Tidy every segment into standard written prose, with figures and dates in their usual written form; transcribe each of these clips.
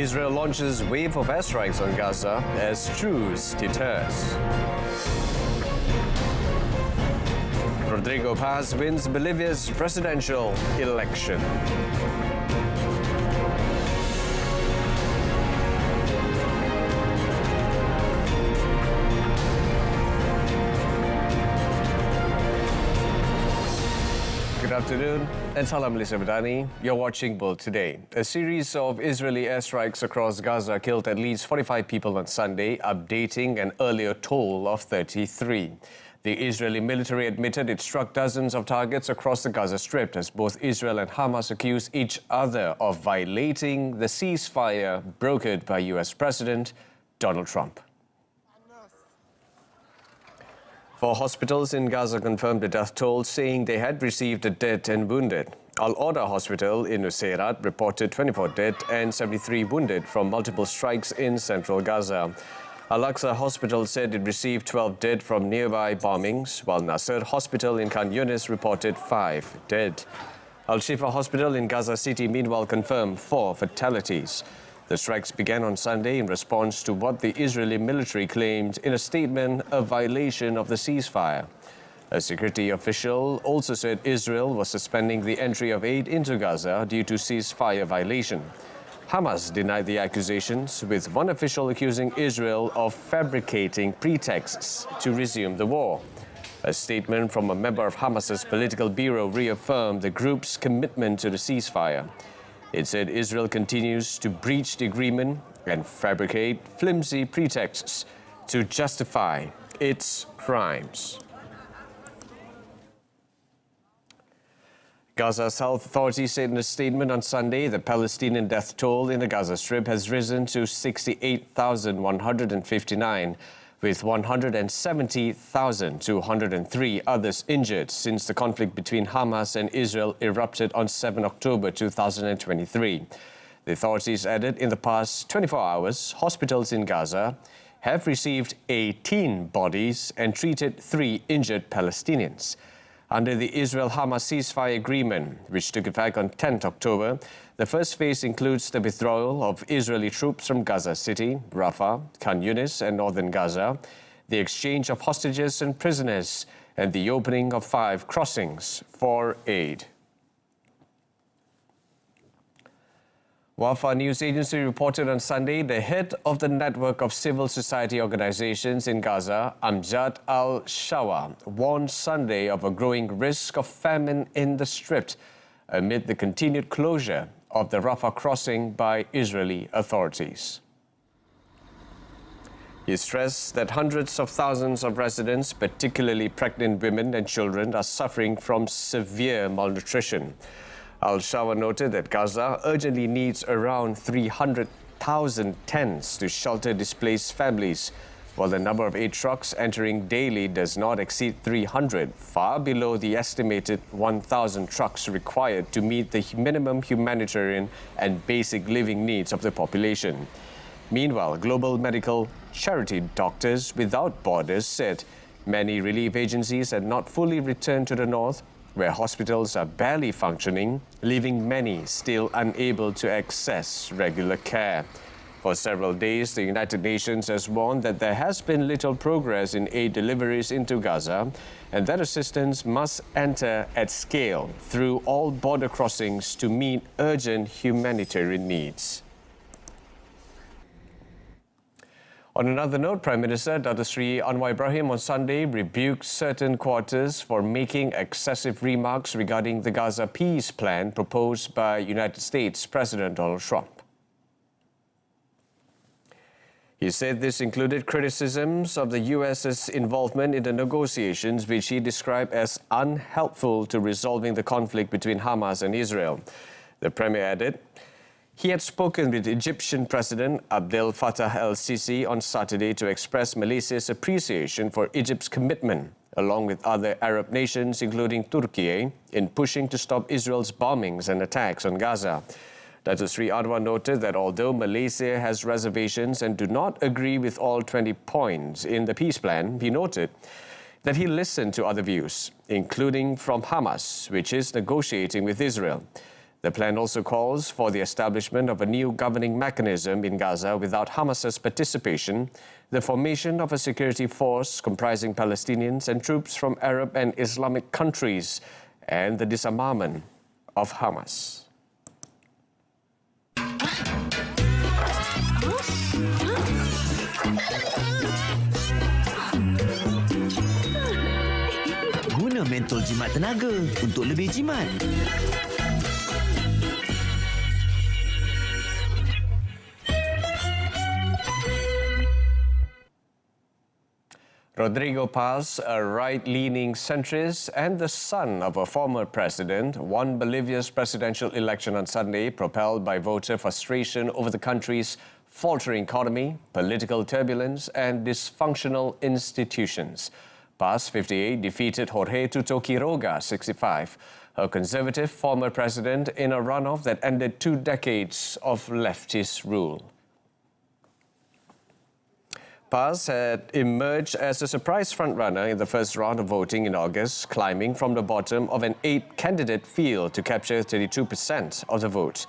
Israel launches wave of airstrikes on Gaza as truce deters. Rodrigo Paz wins Bolivia's presidential election. Good afternoon and Salam Malaysia Madani. You're watching World Today. A series of Israeli airstrikes across Gaza killed at least 45 people on Sunday, updating an earlier toll of 33. The Israeli military admitted it struck dozens of targets across the Gaza Strip as both Israel and Hamas accused each other of violating the ceasefire brokered by US President Donald Trump. Four hospitals in Gaza confirmed the death toll, saying they had received the dead and wounded. Al-Orda Hospital in Nuseirat reported 24 dead and 73 wounded from multiple strikes in central Gaza. Al-Aqsa Hospital said it received 12 dead from nearby bombings, while Nasser Hospital in Khan Yunis reported 5 dead. Al-Shifa Hospital in Gaza City meanwhile confirmed 4 fatalities. The strikes began on Sunday in response to what the Israeli military claimed in a statement a violation of the ceasefire. A security official also said Israel was suspending the entry of aid into Gaza due to ceasefire violation. Hamas denied the accusations, with one official accusing Israel of fabricating pretexts to resume the war. A statement from a member of Hamas's political bureau reaffirmed the group's commitment to the ceasefire. It said Israel continues to breach the agreement and fabricate flimsy pretexts to justify its crimes. Gaza's health authorities said in a statement on Sunday the Palestinian death toll in the Gaza Strip has risen to 68,159, with 170,203 others injured since the conflict between Hamas and Israel erupted on 7 October 2023. The authorities added in the past 24 hours, hospitals in Gaza have received 18 bodies and treated 3 injured Palestinians. Under the Israel-Hamas ceasefire agreement, which took effect on 10 October, the first phase includes the withdrawal of Israeli troops from Gaza City, Rafah, Khan Yunis and northern Gaza, the exchange of hostages and prisoners, and the opening of 5 crossings for aid. Wafa News Agency reported on Sunday the head of the network of civil society organizations in Gaza, Amjad al-Shawa, warned Sunday of a growing risk of famine in the Strip amid the continued closure of the Rafah crossing by Israeli authorities. He stressed that hundreds of thousands of residents, particularly pregnant women and children, are suffering from severe malnutrition. Al-Shawa noted that Gaza urgently needs around 300,000 tents to shelter displaced families, while the number of aid trucks entering daily does not exceed 300, far below the estimated 1,000 trucks required to meet the minimum humanitarian and basic living needs of the population. Meanwhile, global medical charity Doctors Without Borders said many relief agencies had not fully returned to the north, where hospitals are barely functioning, leaving many still unable to access regular care. For several days, the United Nations has warned that there has been little progress in aid deliveries into Gaza, and that assistance must enter at scale through all border crossings to meet urgent humanitarian needs. On another note, Prime Minister Dato Sri Anwar Ibrahim on Sunday rebuked certain quarters for making excessive remarks regarding the Gaza peace plan proposed by United States President Donald Trump. He said this included criticisms of the US's involvement in the negotiations, which he described as unhelpful to resolving the conflict between Hamas and Israel. The Premier added, he had spoken with Egyptian President Abdel Fattah el-Sisi on Saturday to express Malaysia's appreciation for Egypt's commitment, along with other Arab nations, including Turkey, in pushing to stop Israel's bombings and attacks on Gaza. Dato Sri Anwar noted that although Malaysia has reservations and do not agree with all 20 points in the peace plan, he noted that he listened to other views, including from Hamas, which is negotiating with Israel. The plan also calls for the establishment of a new governing mechanism in Gaza without Hamas's participation, the formation of a security force comprising Palestinians and troops from Arab and Islamic countries, and the disarmament of Hamas. Guna mentol jimat tenaga untuk lebih jimat. Rodrigo Paz, a right-leaning centrist and the son of a former president, won Bolivia's presidential election on Sunday, propelled by voter frustration over the country's faltering economy, political turbulence and dysfunctional institutions. Paz, 58, defeated Jorge Tuto Quiroga, 65, a conservative former president, in a runoff that ended 2 decades of leftist rule. Paz had emerged as a surprise frontrunner in the first round of voting in August, climbing from the bottom of an 8-candidate field to capture 32% of the vote.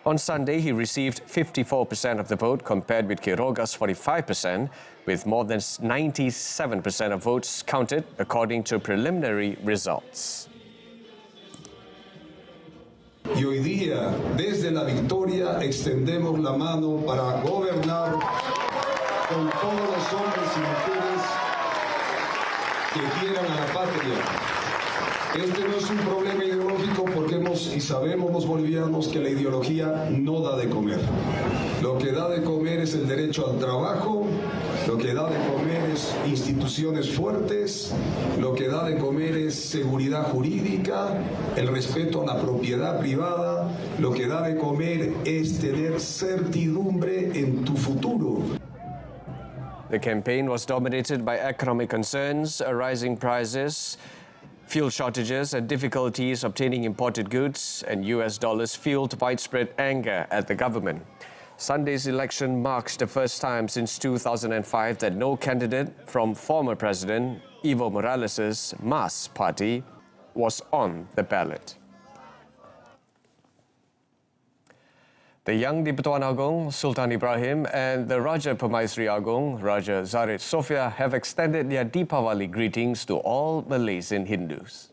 On Sunday, he received 54% of the vote compared with Quiroga's 45%, with more than 97% of votes counted according to preliminary results. Y hoy día, desde la victoria, extendemos la mano para gobernar con todos los hombres y mujeres que quieran a la patria. Este no es un problema ideológico porque sabemos los bolivianos que la ideología no da de comer. Lo que da de comer es el derecho al trabajo, lo que da de comer es instituciones fuertes, lo que da de comer es seguridad jurídica, el respeto a la propiedad privada, lo que da de comer es tener certidumbre en tu futuro. The campaign was dominated by economic concerns, rising prices, fuel shortages and difficulties obtaining imported goods, and US dollars fueled widespread anger at the government. Sunday's election marks the first time since 2005 that no candidate from former President Evo Morales' MAS party was on the ballot. The young Di-Pertuan Agong, Sultan Ibrahim, and the Raja Permaisuri Agong, Raja Zarid Sofia, have extended their Deepavali greetings to all Malaysian Hindus.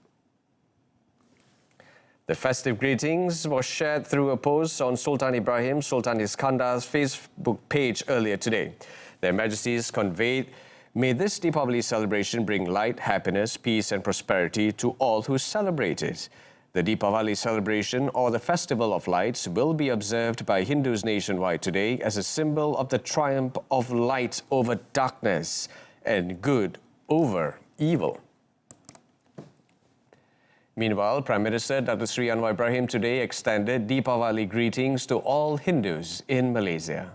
The festive greetings were shared through a post on Sultan Ibrahim Sultan Iskandar's Facebook page earlier today. Their Majesties conveyed, "May this Deepavali celebration bring light, happiness, peace and prosperity to all who celebrate it." The Deepavali celebration, or the Festival of Lights, will be observed by Hindus nationwide today as a symbol of the triumph of light over darkness and good over evil. Meanwhile, Prime Minister Dr. Sri Anwar Ibrahim today extended Deepavali greetings to all Hindus in Malaysia.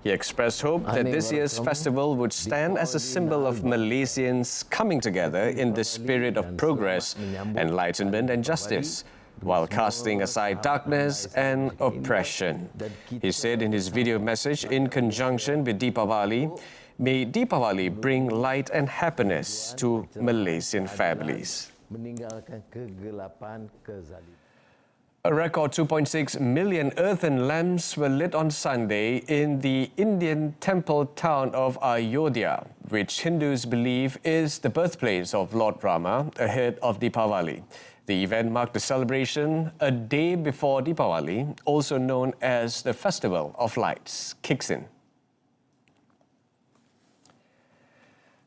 He expressed hope that this year's festival would stand as a symbol of Malaysians coming together in the spirit of progress, enlightenment and justice, while casting aside darkness and oppression. He said in his video message, in conjunction with Deepavali, "May Deepavali bring light and happiness to Malaysian families." A record 2.6 million earthen lamps were lit on Sunday in the Indian temple town of Ayodhya, which Hindus believe is the birthplace of Lord Rama, ahead of Deepavali. The event marked the celebration a day before Deepavali, also known as the Festival of Lights, kicks in.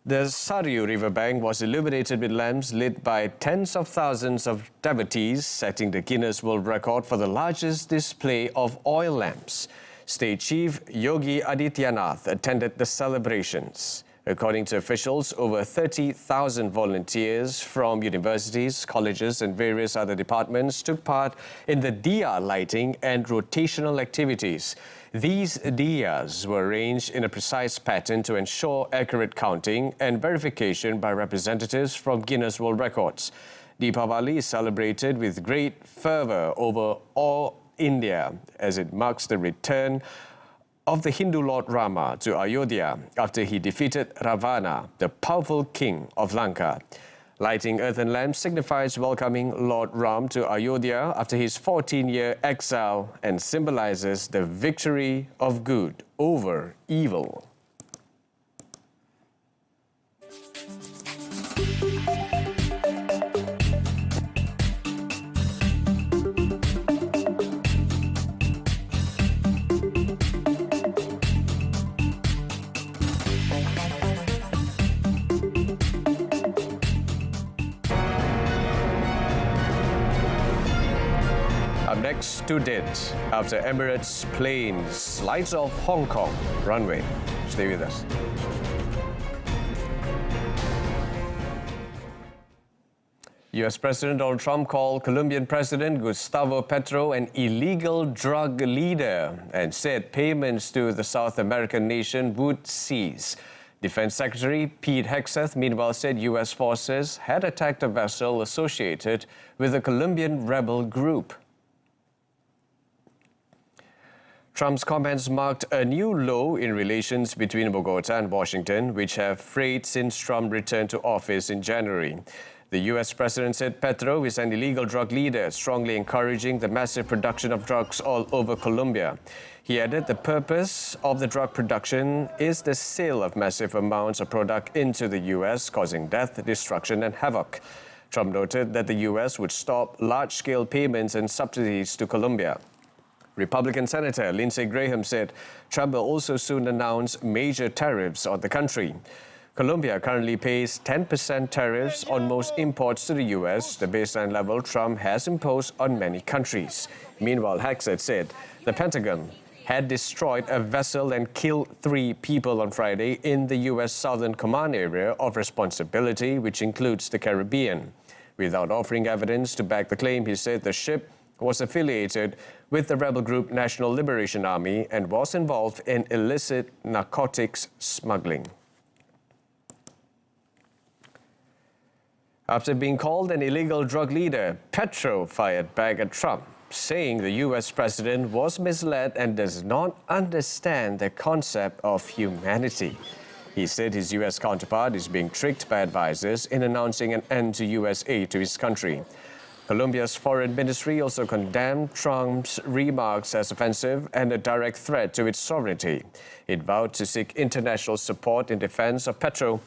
The Saryu riverbank was illuminated with lamps lit by tens of thousands of devotees, setting the Guinness World Record for the largest display of oil lamps. State Chief Yogi Adityanath attended the celebrations. According to officials, over 30,000 volunteers from universities, colleges and various other departments took part in the diya lighting and rotational activities. These diyas were arranged in a precise pattern to ensure accurate counting and verification by representatives from Guinness World Records. Deepavali is celebrated with great fervour over all India as it marks the return of the Hindu Lord Rama to Ayodhya after he defeated Ravana, the powerful king of Lanka. Lighting earthen lamps signifies welcoming Lord Ram to Ayodhya after his 14-year exile and symbolizes the victory of good over evil. Up next to date, after Emirates plane slides off Hong Kong runway. Stay with us. US President Donald Trump called Colombian President Gustavo Petro an illegal drug leader and said payments to the South American nation would cease. Defense Secretary Pete Hegseth, meanwhile, said US forces had attacked a vessel associated with a Colombian rebel group. Trump's comments marked a new low in relations between Bogota and Washington, which have frayed since Trump returned to office in January. The U.S. president said Petro is an illegal drug leader, strongly encouraging the massive production of drugs all over Colombia. He added the purpose of the drug production is the sale of massive amounts of product into the U.S., causing death, destruction, and havoc. Trump noted that the U.S. would stop large-scale payments and subsidies to Colombia. Republican Senator Lindsey Graham said Trump will also soon announce major tariffs on the country. Colombia currently pays 10% tariffs on most imports to the U.S., the baseline level Trump has imposed on many countries. Meanwhile, Hegseth said the Pentagon had destroyed a vessel and killed 3 people on Friday in the U.S. Southern Command Area of Responsibility, which includes the Caribbean. Without offering evidence to back the claim, he said the ship was affiliated with the rebel group National Liberation Army and was involved in illicit narcotics smuggling. After being called an illegal drug leader, Petro fired back at Trump, saying the U.S. president was misled and does not understand the concept of humanity. He said his U.S. counterpart is being tricked by advisors in announcing an end to U.S. aid to his country. Colombia's foreign ministry also condemned Trump's remarks as offensive and a direct threat to its sovereignty. It vowed to seek international support in defense of Petro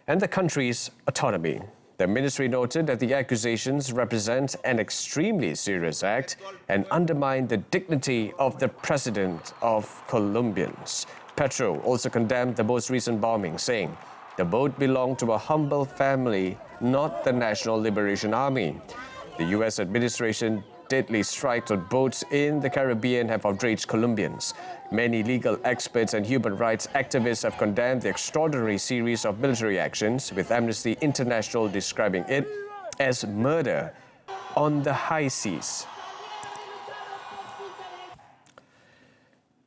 and the country's autonomy. The ministry noted that the accusations represent an extremely serious act and undermine the dignity of the president of Colombians. Petro also condemned the most recent bombing, saying the boat belonged to a humble family, not the National Liberation Army. The U.S. administration deadly strikes on boats in the Caribbean have outraged Colombians. Many legal experts and human rights activists have condemned the extraordinary series of military actions, with Amnesty International describing it as murder on the high seas.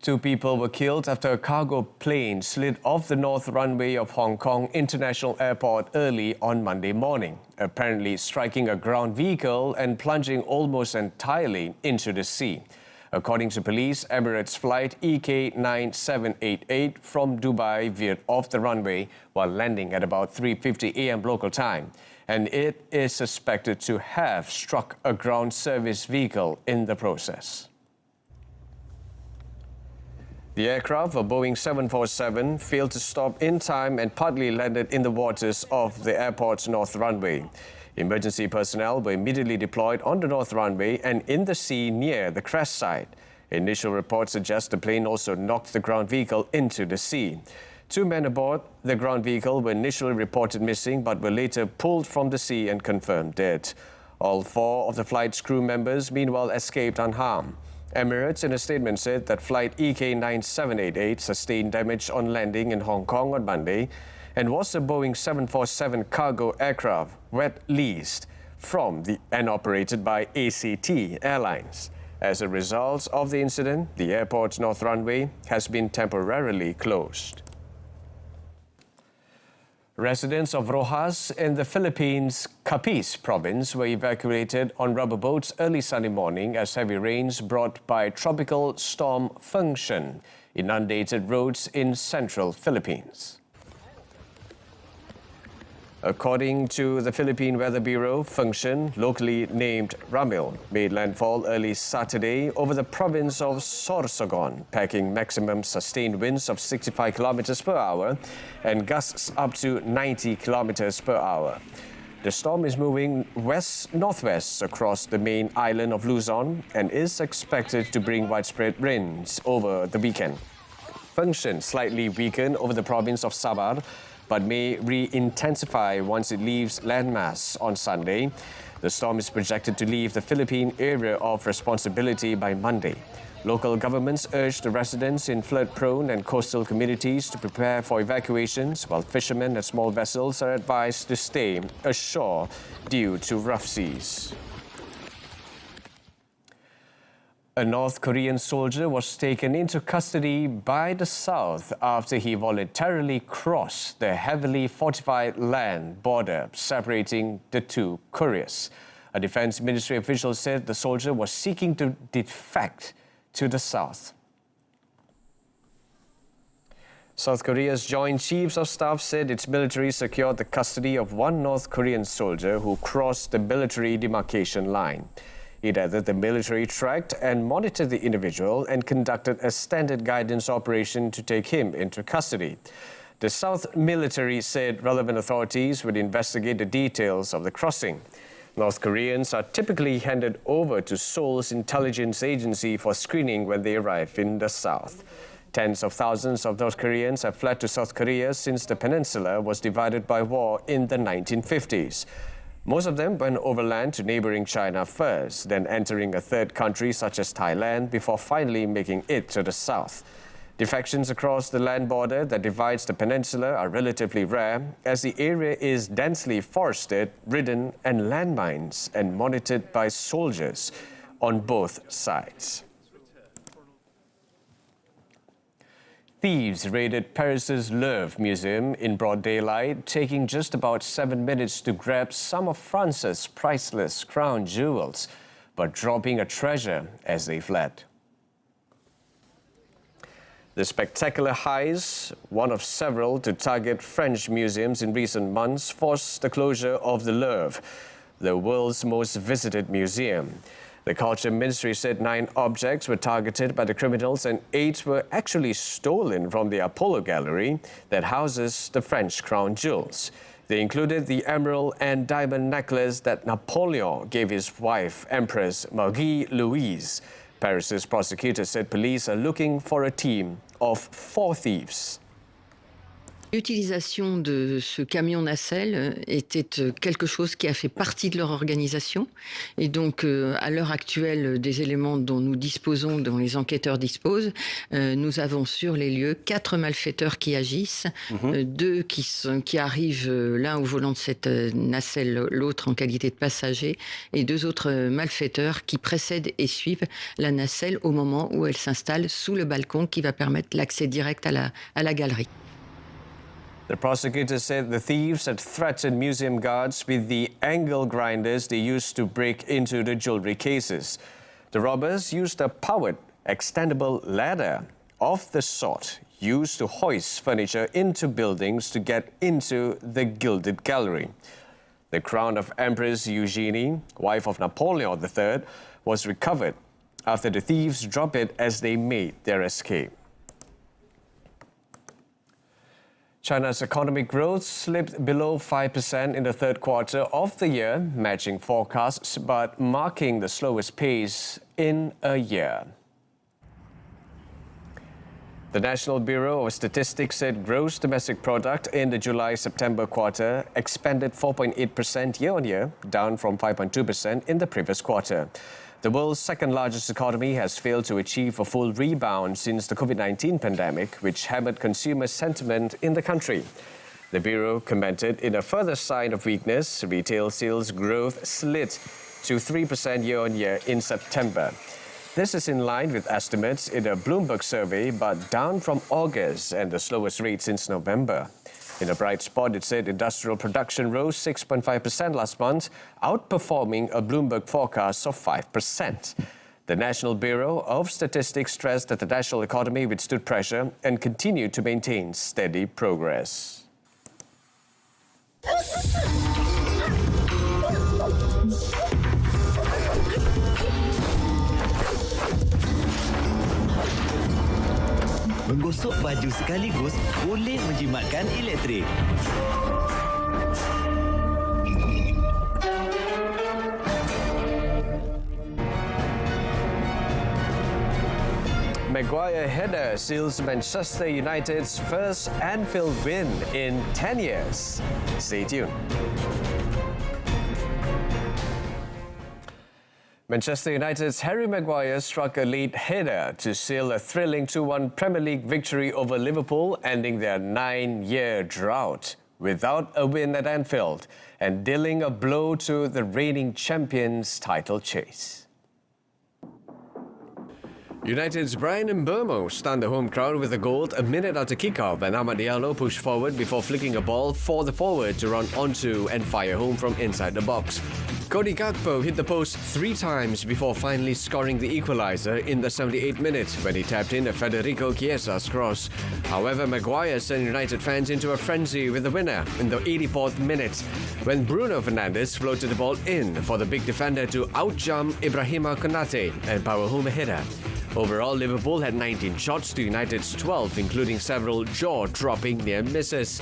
2 people were killed after a cargo plane slid off the north runway of Hong Kong International Airport early on Monday morning, apparently striking a ground vehicle and plunging almost entirely into the sea. According to police, Emirates flight EK9788 from Dubai veered off the runway while landing at about 3:50 a.m. local time, and it is suspected to have struck a ground service vehicle in the process. The aircraft, a Boeing 747, failed to stop in time and partly landed in the waters of the airport's north runway. Emergency personnel were immediately deployed on the north runway and in the sea near the crash site. Initial reports suggest the plane also knocked the ground vehicle into the sea. 2 men aboard the ground vehicle were initially reported missing but were later pulled from the sea and confirmed dead. All 4 of the flight's crew members, meanwhile, escaped unharmed. Emirates, in a statement, said that flight EK9788 sustained damage on landing in Hong Kong on Monday and was a Boeing 747 cargo aircraft wet leased from and operated by ACT Airlines. As a result of the incident, the airport's north runway has been temporarily closed. Residents of Rojas in the Philippines' Capiz province were evacuated on rubber boats early Sunday morning as heavy rains brought by tropical storm Fengshen inundated roads in central Philippines. According to the Philippine Weather Bureau, Function, locally named Ramil, made landfall early Saturday over the province of Sorsogon, packing maximum sustained winds of 65 kilometers per hour and gusts up to 90 kilometers per hour. The storm is moving west-northwest across the main island of Luzon and is expected to bring widespread rains over the weekend. Function slightly weakened over the province of Sabah, but may re-intensify once it leaves landmass on Sunday. The storm is projected to leave the Philippine area of responsibility by Monday. Local governments urge the residents in flood-prone and coastal communities to prepare for evacuations, while fishermen and small vessels are advised to stay ashore due to rough seas. A North Korean soldier was taken into custody by the South after he voluntarily crossed the heavily fortified land border separating the two Koreas. A defense ministry official said the soldier was seeking to defect to the South. South Korea's Joint Chiefs of Staff said its military secured the custody of one North Korean soldier who crossed the military demarcation line. It added the military tracked and monitored the individual and conducted a standard guidance operation to take him into custody. The South military said relevant authorities would investigate the details of the crossing. North Koreans are typically handed over to Seoul's intelligence agency for screening when they arrive in the South. Tens of thousands of North Koreans have fled to South Korea since the peninsula was divided by war in the 1950s. Most of them went overland to neighboring China first, then entering a third country such as Thailand before finally making it to the south. Defections across the land border that divides the peninsula are relatively rare, as the area is densely forested, ridden and landmines and monitored by soldiers on both sides. Thieves raided Paris's Louvre Museum in broad daylight, taking just about 7 minutes to grab some of France's priceless crown jewels, but dropping a treasure as they fled. The spectacular heist, one of several to target French museums in recent months, forced the closure of the Louvre, the world's most visited museum. The Culture Ministry said 9 objects were targeted by the criminals and 8 were actually stolen from the Apollo Gallery that houses the French crown jewels. They included the emerald and diamond necklace that Napoleon gave his wife, Empress Marie-Louise. Paris's prosecutors said police are looking for a team of 4 thieves. L'utilisation de ce camion nacelle était quelque chose qui a fait partie de leur organisation. Et donc, à l'heure actuelle, des éléments dont nous disposons, dont les enquêteurs disposent, nous avons sur les lieux 4 malfaiteurs qui agissent, 2 qui arrivent l'un au volant de cette nacelle, l'autre en qualité de passager, et 2 autres malfaiteurs qui précèdent et suivent la nacelle au moment où elle s'installe sous le balcon qui va permettre l'accès direct à la galerie. The prosecutor said the thieves had threatened museum guards with the angle grinders they used to break into the jewelry cases. The robbers used a powered, extendable ladder of the sort used to hoist furniture into buildings to get into the gilded gallery. The crown of Empress Eugenie, wife of Napoleon III, was recovered after the thieves dropped it as they made their escape. China's economic growth slipped below 5% in the third quarter of the year, matching forecasts but marking the slowest pace in a year. The National Bureau of Statistics said gross domestic product in the July-September quarter expanded 4.8% year-on-year, down from 5.2% in the previous quarter. The world's second-largest economy has failed to achieve a full rebound since the COVID-19 pandemic, which hammered consumer sentiment in the country. The Bureau commented in a further sign of weakness, retail sales growth slid to 3% year-on-year in September. This is in line with estimates in a Bloomberg survey, but down from August and the slowest rate since November. In a bright spot, it said industrial production rose 6.5% last month, outperforming a Bloomberg forecast of 5%. The National Bureau of Statistics stressed that the national economy withstood pressure and continued to maintain steady progress. Menggosok baju sekaligus boleh menjimatkan elektrik. Maguire header seals Manchester United's first Anfield win in 10 years. Stay tuned. Manchester United's Harry Maguire struck a late header to seal a thrilling 2-1 Premier League victory over Liverpool, ending their 9-year drought without a win at Anfield and dealing a blow to the reigning champions' title chase. United's Brian Mbeumo stunned the home crowd with a goal a minute after kickoff, and Amad Diallo pushed forward before flicking a ball for the forward to run onto and fire home from inside the box. Cody Gakpo hit the post 3 times before finally scoring the equaliser in the 78th minute when he tapped in a Federico Chiesa's cross. However, Maguire sent United fans into a frenzy with the winner in the 84th minute when Bruno Fernandes floated the ball in for the big defender to outjump Ibrahima Konate and power home a header. Overall, Liverpool had 19 shots to United's 12, including several jaw-dropping near misses.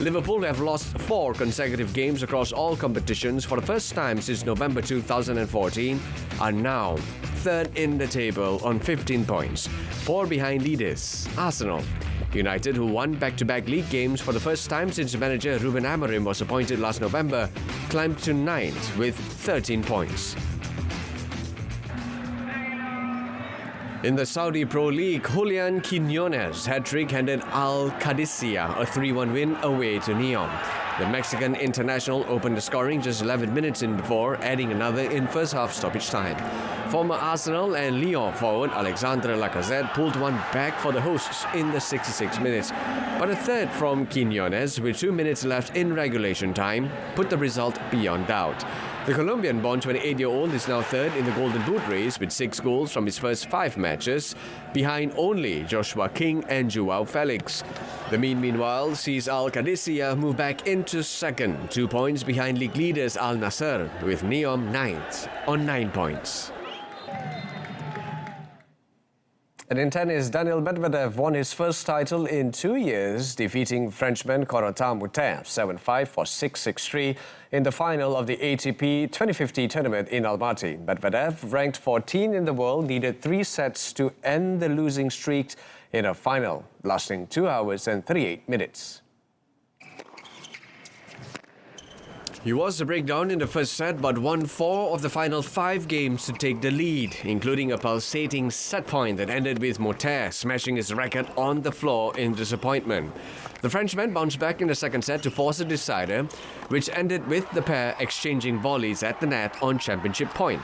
Liverpool have lost 4 consecutive games across all competitions for the first time since November 2014, are now third in the table on 15 points, 4 behind leaders Arsenal. United, who won back-to-back league games for the first time since manager Ruben Amorim was appointed last November, climbed to 9th with 13 points. In the Saudi Pro League, Julian Quiñones' hat-trick handed Al Qadisiyah a 3-1 win away to Neom. The Mexican international opened the scoring just 11 minutes in before adding another in first half stoppage time. Former Arsenal and Lyon forward Alexandre Lacazette pulled one back for the hosts in the 66 minutes. But a third from Quiñones, with 2 minutes left in regulation time, put the result beyond doubt. The Colombian-born 28-year-old is now third in the Golden Boot race with 6 goals from his first 5 matches, behind only Joshua King and Joao Felix. The meanwhile sees Al Qadisiyah move back into second, 2 points behind league leaders Al Nassr, with Neom 9th on 9 points. And in tennis, Daniil Medvedev won his first title in 2 years, defeating Frenchman Corentin Moutin 7-5 for 6-6-3 in the final of the ATP 2050 tournament in Almaty. Medvedev, ranked 14 in the world, needed 3 sets to end the losing streak in a final lasting 2 hours and 38 minutes. He was the breakdown in the first set, but won 4 of the final 5 games to take the lead, including a pulsating set point that ended with Moutin smashing his racket on the floor in disappointment. The Frenchman bounced back in the second set to force a decider, which ended with the pair exchanging volleys at the net on championship point.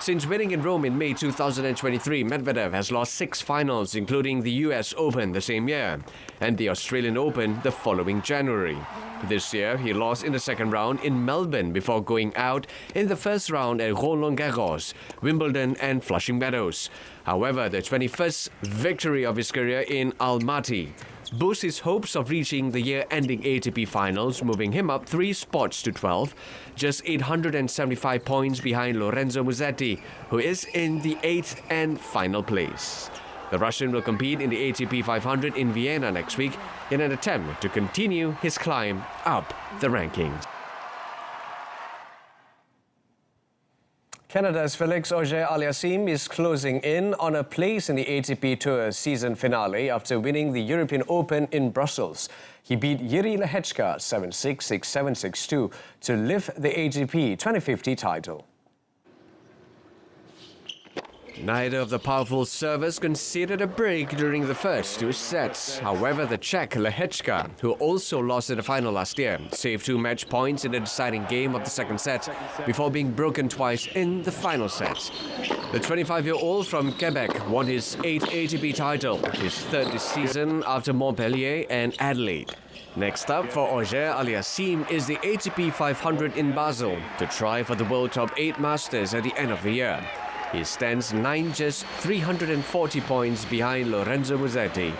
Since winning in Rome in May 2023, Medvedev has lost 6 finals, including the US Open the same year and the Australian Open the following January. This year, he lost in the second round in Melbourne before going out in the first round at Roland-Garros, Wimbledon and Flushing Meadows. However, the 21st victory of his career in Almaty boosts his hopes of reaching the year-ending ATP finals, moving him up 3 spots to 12, just 875 points behind Lorenzo Musetti, who is in the 8th and final place. The Russian will compete in the ATP 500 in Vienna next week in an attempt to continue his climb up the rankings. Canada's Felix Auger-Aliassime is closing in on a place in the ATP Tour season finale after winning the European Open in Brussels. He beat Jiří Lehečka 7-6, 6-7, 6-2 to lift the ATP 2050 title. Neither of the powerful servers conceded a break during the first 2 sets. However, the Czech Lehečka, who also lost in the final last year, saved 2 match points in the deciding game of the second set before being broken twice in the final set. The 25-year-old from Quebec won his 8th ATP title, his 3rd this season after Montpellier and Adelaide. Next up for Auger-Aliassime is the ATP 500 in Basel to try for the World Top 8 Masters at the end of the year. He stands 9, just 340 points behind Lorenzo Musetti,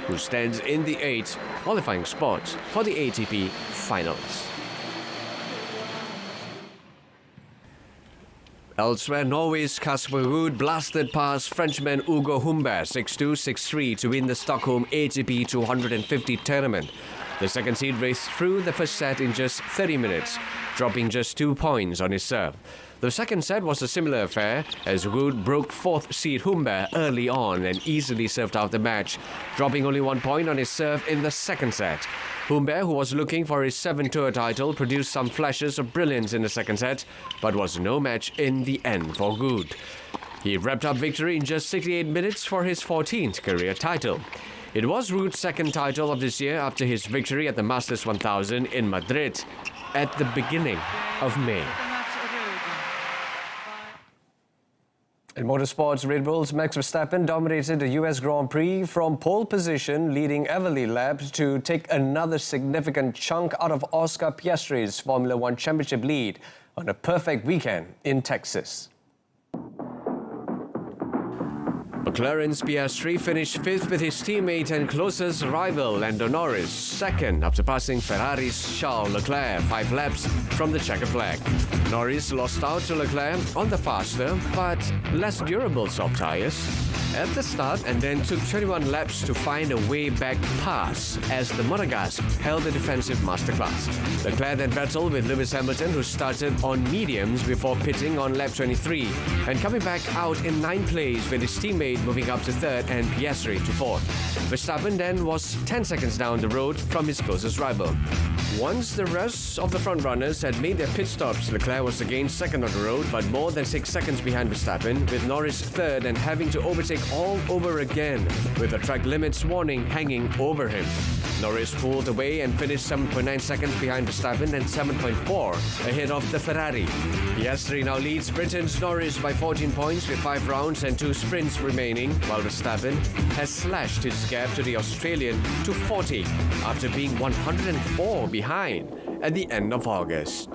who stands in the 8th qualifying spot for the ATP Finals. Elsewhere, Norway's Kasper Ruud blasted past Frenchman Hugo Humbert 6-2, 6-3 to win the Stockholm ATP 250 tournament. The second seed raced through the first set in just 30 minutes, dropping just 2 points on his serve. The second set was a similar affair as Ruud broke fourth seed Humbert early on and easily served out the match, dropping only 1 point on his serve in the second set. Humbert, who was looking for his 7th tour title, produced some flashes of brilliance in the second set, but was no match in the end for Ruud. He wrapped up victory in just 68 minutes for his 14th career title. It was Ruud's second title of this year after his victory at the Masters 1000 in Madrid at the beginning of May. In motorsports, Red Bull's Max Verstappen dominated the US Grand Prix from pole position, leading Everly laps to take another significant chunk out of Oscar Piastri's Formula One Championship lead on a perfect weekend in Texas. McLaren's Piastri finished 5th with his teammate and closest rival Lando Norris, 2nd after passing Ferrari's Charles Leclerc 5 laps from the checkered flag. Norris lost out to Leclerc on the faster but less durable soft tyres at the start and then took 21 laps to find a way back pass as the Monegasque held a defensive masterclass. Leclerc then battled with Lewis Hamilton, who started on mediums before pitting on lap 23 and coming back out in 9th place with his teammate moving up to 3rd and Piastri to 4th. Verstappen then was 10 seconds down the road from his closest rival. Once the rest of the front runners had made their pit stops, Leclerc was again 2nd on the road, but more than 6 seconds behind Verstappen, with Norris 3rd and having to overtake all over again, with the track limits warning hanging over him. Norris pulled away and finished 7.9 seconds behind Verstappen and 7.4 ahead of the Ferrari. Piastri now leads Britain's Norris by 14 points with 5 rounds and 2 sprints remaining, while Verstappen has slashed his gap to the Australian to 40 after being 104 behind at the end of August.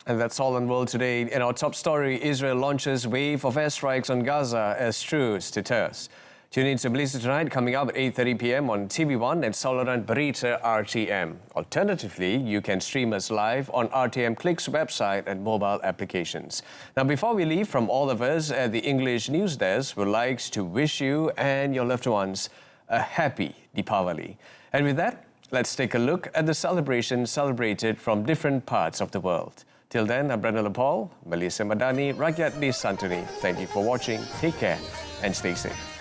And that's all on World Today. In our top story, Israel launches wave of airstrikes on Gaza as truce deters. Tune in to Malaysia Tonight, coming up at 8:30 p.m. on TV1 and Saluran Berita RTM. Alternatively, you can stream us live on RTM Click's website and mobile applications. Now, before we leave, from all of us at the English News Desk, we'd like to wish you and your loved ones a happy Deepavali. And with that, let's take a look at the celebrations celebrated from different parts of the world. Till then, I'm Brenda Paul, Malaysia Madani, Rakyat Disantuni. Thank you for watching. Take care and stay safe.